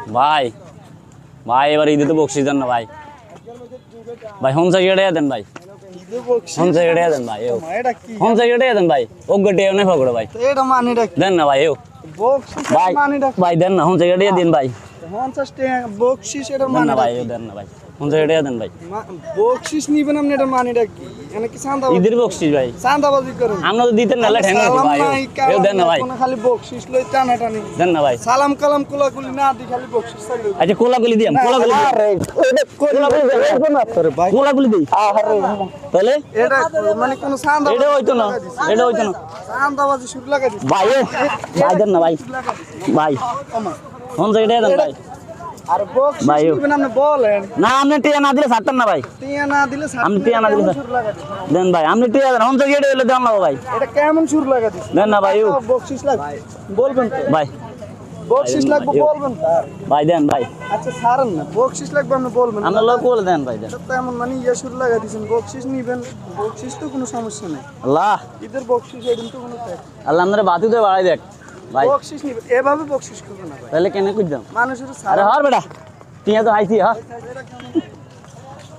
ভাই ভাই এবার ঈদে তো বকশিস দেন না ভাই ভাই হোম সাইকেটে দেন ভাই হোম সাইকেটে দেন ভাই হোম সাইকেটে দেন ভাই ও গটে অনেক পকড়ো ভাই এটা মানিটা কি দেন না ভাই বকশিস ভাই মানিটা ভাই দেন না হোম সাইকেটে দিন ভাই 50 টাকা বকশিস এটা দেন না মানিটা ভাই দেন না ভাই হোম সাইকেটে দেন ভাই বকশিস নিবেন আপনি এটা মানিটা কি এনে কি ঈদের বকশিস ভাই চাঁদাবাজি করেন আমরা তো দিতেন না ঠেঙ্গা ভাই দেন না ভাই খালি বকশিস লই টানাটানি দেন না ভাই সালাম কালাম কোলাকুলি না দি খালি বকশিস চাইলে আচ্ছা কোলাগুলি দিয়াম কোলাগুলি কোলাগুলি দিই তাহলে এটা মানে কোন চাঁদা এটা হইতো না চাঁদাবাজি শুরু লাগাই দিছে ভাই ভাই দেন না ভাই ভাই হোম সাইকেটে দেন ভাই আর বকশিস ভাই, নিবেন আপনি বলেন না আপনি টিয়া না দিলে ছাড়তেন না ভাই টিয়া না দিলে আমি টিয়া না দিলে শুরু লাগাই দিছে দেন ভাই আপনি টিয়া দেন হোম সাইকেটে হলে দেন না ভাই এটা কেমন শুরু লাগাই দিছে দেন না ভাই বকশিস লাগবে বলবেন তো ভাই বকশিস লাগবে বলবেন তো ভাই দেন ভাই আচ্ছা ছাড়েন না বকশিস লাগবে আপনি বলবেন আমরা লোক বলে দেন ভাই দেন এটা তো এমন মানে শুরু লাগাই দিয়েছেন বকশিস নিবেন বকশিস তো কোনো সমস্যা নেই আল্লাহ ঈদের বকশিস এদিন তো কোনো ট্যাক্স আল্লাহ আমরা বাতুতে বাড়াই দেখ ভাই বকশিস নিবেন এভাবে বকশিস করবে না ভাই তাহলে কেন কইতাম মানুষের আরে হর বেটা টিয়া তো আইছি হ্যাঁ ছাড়া